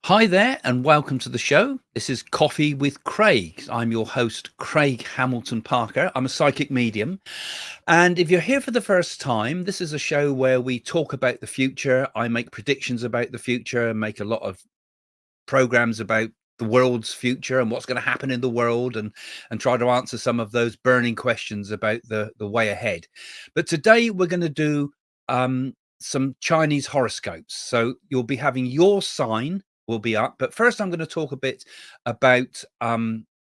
Hi there, and welcome to the show. This is Coffee with Craig. I'm your host, Craig Hamilton Parker. I'm a psychic medium. And if you're here for the first time, this is a show where we talk about the future. I make predictions about the future, make a lot of programs about the world's future and what's going to happen in the world and try to answer some of those burning questions about the way ahead. But today we're going to do some Chinese horoscopes. So you'll be having your sign will be up. But first I'm going to talk a bit about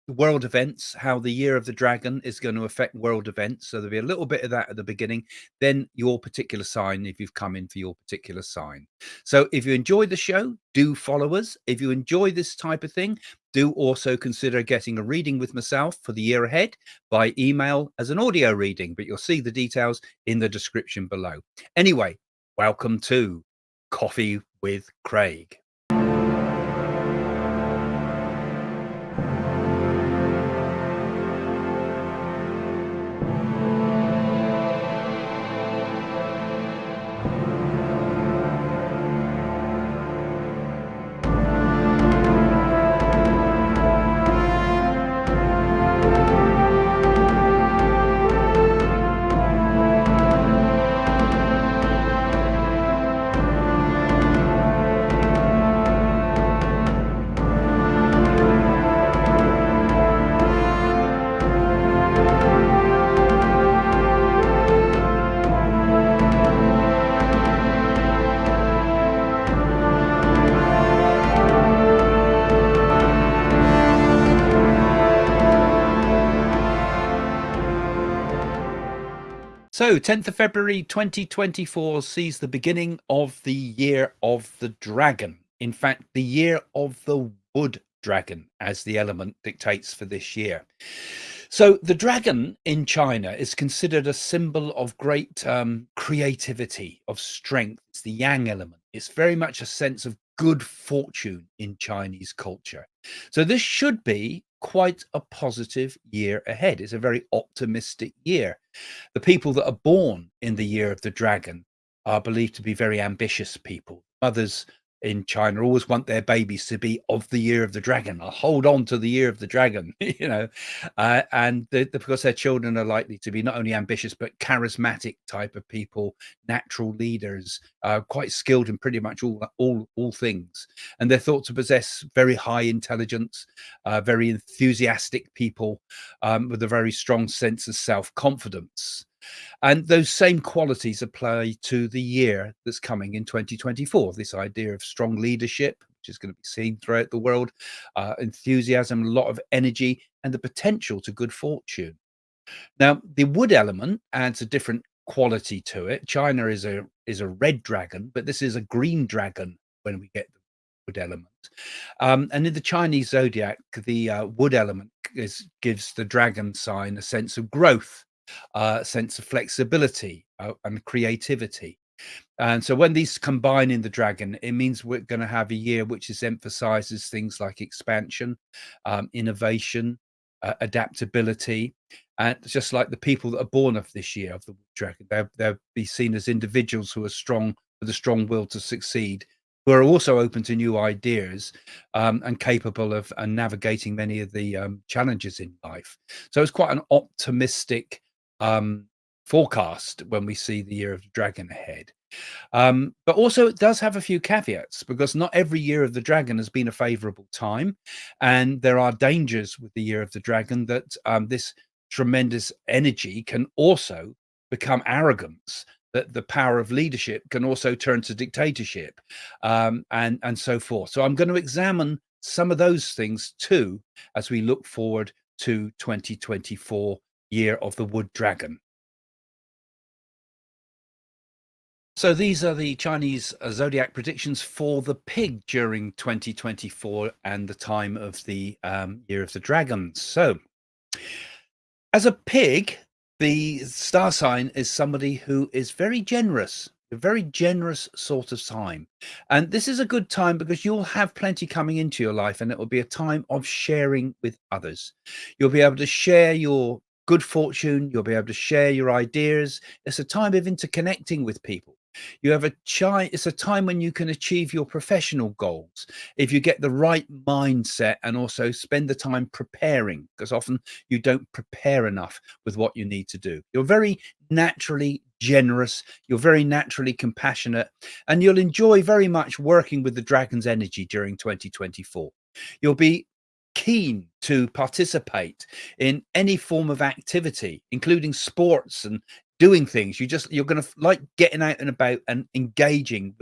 world events, how the year of the dragon is going to affect world events. So there'll be a little bit of that at the beginning, then your particular sign if you've come in for your particular sign. So if you enjoy the show, do follow us. If you enjoy this type of thing, do also consider getting a reading with myself for the year ahead by email as an audio reading, but you'll see the details in the description below. Anyway, welcome to Coffee with Craig. So 10th of February 2024 sees the beginning of the year of the dragon. In fact, the year of the wood dragon, as the element dictates for this year. So the dragon in China is considered a symbol of great creativity, of strength. It's the yang element. It's very much a sense of good fortune in Chinese culture. So this should be quite a positive year ahead. It's a very optimistic year. The people that are born in the year of the dragon are believed to be very ambitious people. Mothers in China always want their babies to be of the year of the dragon. I'll hold on to the year of the dragon, because their children are likely to be not only ambitious but charismatic type of people, natural leaders, quite skilled in pretty much all things, and they're thought to possess very high intelligence, very enthusiastic people with a very strong sense of self-confidence. And those same qualities apply to the year that's coming in 2024. This idea of strong leadership, which is going to be seen throughout the world, enthusiasm, a lot of energy, and the potential to good fortune. Now, the wood element adds a different quality to it. China is a red dragon, but this is a green dragon when we get the wood element. And in the Chinese zodiac, the wood element gives the dragon sign a sense of growth, sense of flexibility and creativity. And so when these combine in the dragon, it means we're going to have a year which is emphasizes things like expansion, innovation, adaptability. And just like the people that are born of this year of the dragon, they'll be seen as individuals who are strong, with a strong will to succeed, who are also open to new ideas and capable of navigating many of the challenges in life. So it's quite an optimistic forecast when we see the year of the dragon ahead. But also it does have a few caveats, because not every year of the dragon has been a favorable time. And there are dangers with the year of the dragon that this tremendous energy can also become arrogance, that the power of leadership can also turn to dictatorship, and so forth. So I'm going to examine some of those things too as we look forward to 2024, year of the wood dragon. So these are the Chinese zodiac predictions for the pig during 2024 and the time of the year of the dragon. So as a pig, the star sign is somebody who is very generous, a very generous sort of sign. And this is a good time because you'll have plenty coming into your life, and it will be a time of sharing with others. You'll be able to share your good fortune. You'll be able to share your ideas. It's a time of interconnecting with people. You have it's a time when you can achieve your professional goals if you get the right mindset and also spend the time preparing, because often you don't prepare enough with what you need to do. You're very naturally generous, you're very naturally compassionate, and you'll enjoy very much working with the dragon's energy during 2024. You'll be keen to participate in any form of activity, including sports and doing things. You're going to like getting out and about and engaging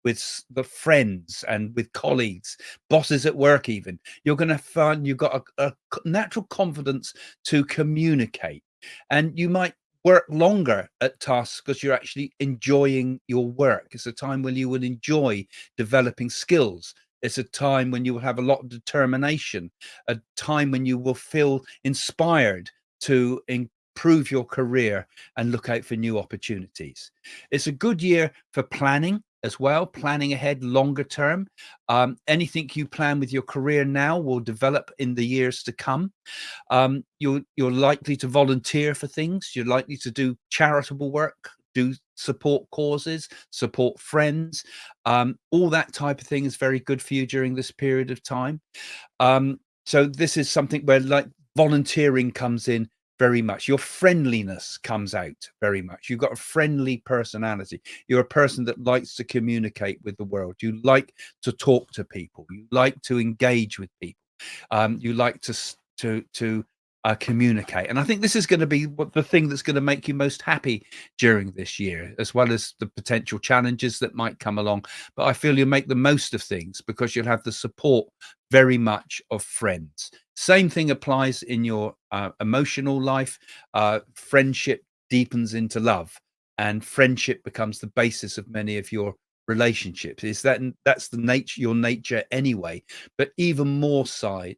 the friends and with colleagues, bosses at work. Even you're going to find you've got a natural confidence to communicate, and you might work longer at tasks because you're actually enjoying your work. It's a time when you will enjoy developing skills. It's a time when you will have a lot of determination, a time when you will feel inspired to improve your career and look out for new opportunities. It's a good year for planning as well, planning ahead longer term. Anything you plan with your career now will develop in the years to come. You're likely to volunteer for things. You're likely to do charitable work, do support causes, support friends. All that type of thing is very good for you during this period of time. So this is something where like volunteering comes in very much. Your friendliness comes out very much. You've got a friendly personality. You're a person that likes to communicate with the world. You like to talk to people. You like to engage with people. You like to communicate. And I think this is going to be the thing that's going to make you most happy during this year, as well as the potential challenges that might come along. But I feel you'll make the most of things because you'll have the support very much of friends. Same thing applies in your emotional life. Friendship deepens into love, and friendship becomes the basis of many of your relationships. That's the nature, your nature anyway, but even more so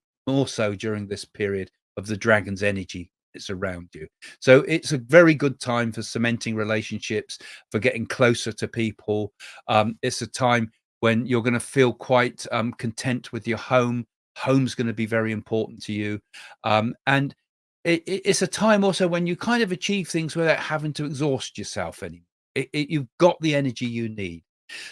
during this period of the dragon's energy that's around you. So it's a very good time for cementing relationships, for getting closer to people. It's a time when you're going to feel quite content with your home. Home's going to be very important to you. And it's a time also when you kind of achieve things without having to exhaust yourself anymore. You've got the energy you need.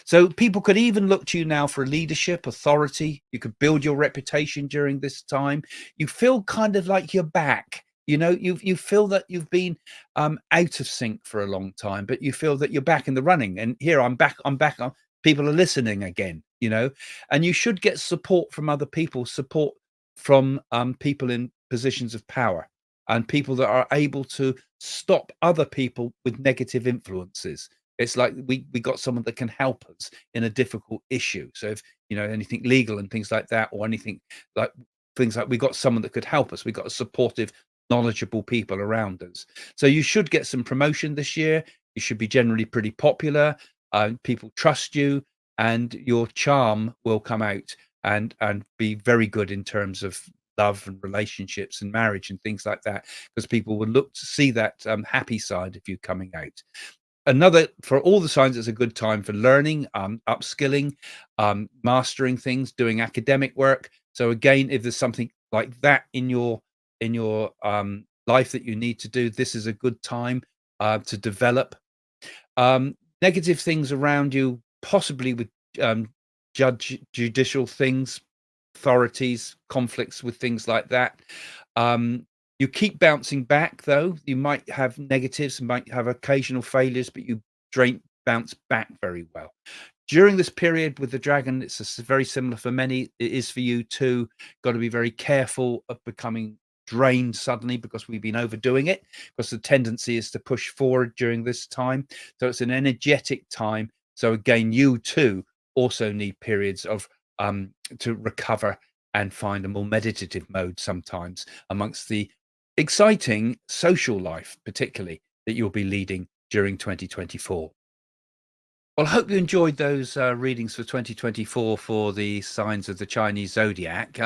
So people could even look to you now for leadership, authority. You could build your reputation during this time. You feel kind of like you're back. You feel that you've been out of sync for a long time, but you feel that you're back in the running. And here I'm back. I'm back. People are listening again. And you should get support from other people, support from people in positions of power and people that are able to stop other people with negative influences. It's like we got someone that can help us in a difficult issue. So if anything legal and things like that, or anything like we got someone that could help us. We got a supportive, knowledgeable people around us. So you should get some promotion this year. You should be generally pretty popular. People trust you, and your charm will come out and be very good in terms of love and relationships and marriage and things like that, because people will look to see that happy side of you coming out. Another, for all the signs, it's a good time for learning, upskilling, mastering things, doing academic work. So again, if there's something like that in your life that you need to do, this is a good time to develop. Negative things around you, possibly with judicial things, authorities, conflicts with things like that. You keep bouncing back, though. You might have negatives, might have occasional failures, but you bounce back very well. During this period with the dragon, it's very similar for many. It is for you too. Got to be very careful of becoming drained suddenly because we've been overdoing it, because the tendency is to push forward during this time. So it's an energetic time. So again, you too also need periods of to recover and find a more meditative mode sometimes amongst the exciting social life, particularly that you'll be leading during 2024. Well, I hope you enjoyed those readings for 2024 for the signs of the Chinese zodiac.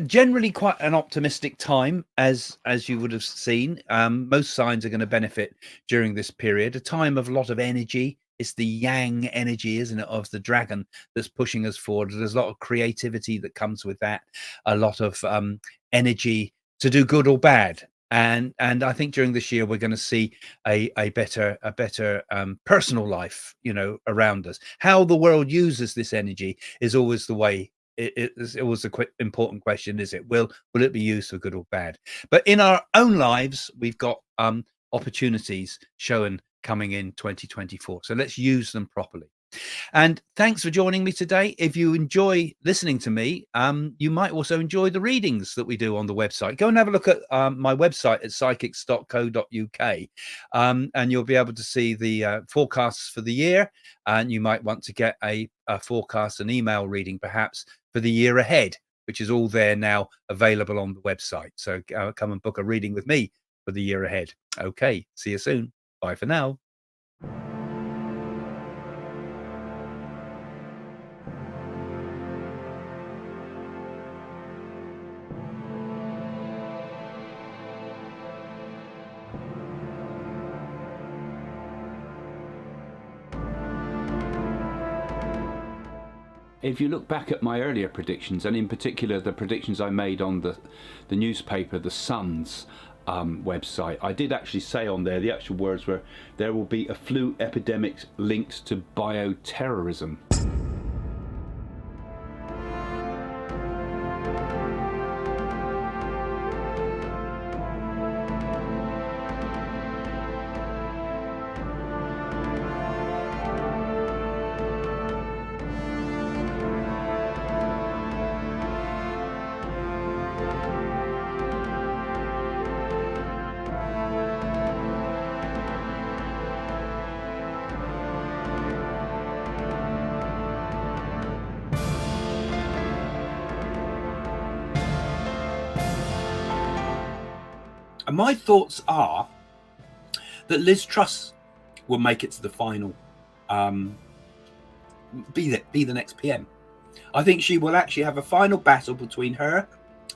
Generally, quite an optimistic time, as you would have seen. Most signs are going to benefit during this period. A time of a lot of energy. It's the yang energy, isn't it, of the dragon that's pushing us forward. There's a lot of creativity that comes with that. A lot of energy to do good or bad. And I think during this year we're going to see a better personal life, around us. How the world uses this energy is always the way. It's always a important question, is it? Will it be used for good or bad? But in our own lives, we've got opportunities shown coming in 2024. So let's use them properly. And thanks for joining me today. If you enjoy listening to me, you might also enjoy the readings that we do on the website. Go and have a look at my website at psychics.co.uk, and you'll be able to see the forecasts for the year. And you might want to get a forecast, an email reading perhaps for the year ahead, which is all there now available on the website. So come and book a reading with me for the year ahead. Okay, see you soon. Bye for now. If you look back at my earlier predictions, and in particular the predictions I made on the newspaper, The Sun's website, I did actually say on there, the actual words were, there will be a flu epidemic linked to bioterrorism. And my thoughts are that Liz Truss will make it to the final, be the next PM. I think she will actually have a final battle between her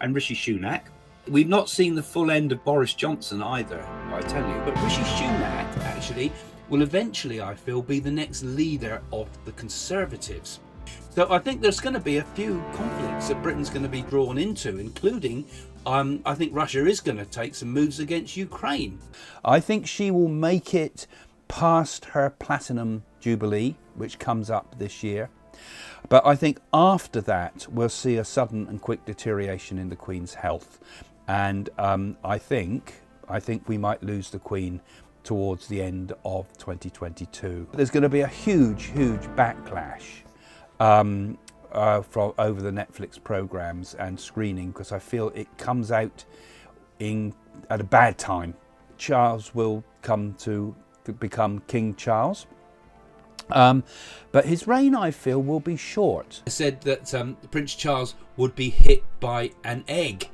and Rishi Sunak. We've not seen the full end of Boris Johnson either, I tell you. But Rishi Sunak actually will eventually, I feel, be the next leader of the Conservatives. So I think there's going to be a few conflicts that Britain's going to be drawn into, including I think Russia is going to take some moves against Ukraine. I think she will make it past her platinum jubilee, which comes up this year. But I think after that, we'll see a sudden and quick deterioration in the Queen's health. And I think we might lose the Queen towards the end of 2022. There's going to be a huge backlash from over the Netflix programs and screening, because I feel it comes out at a bad time. Charles will come to become King Charles, but his reign, I feel, will be short. I said that Prince Charles would be hit by an egg,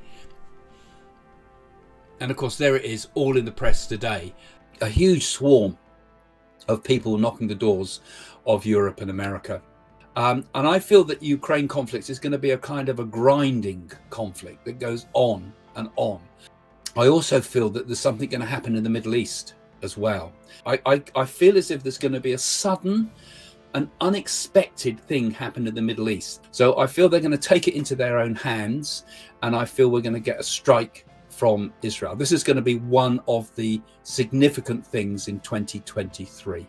and of course there it is, all in the press today. A huge swarm of people knocking the doors of Europe and America. And I feel that Ukraine conflict is going to be a kind of a grinding conflict that goes on and on. I also feel that there's something going to happen in the Middle East as well. I feel as if there's going to be a sudden and unexpected thing happen in the Middle East. So I feel they're going to take it into their own hands, and I feel we're going to get a strike from Israel. This is going to be one of the significant things in 2023.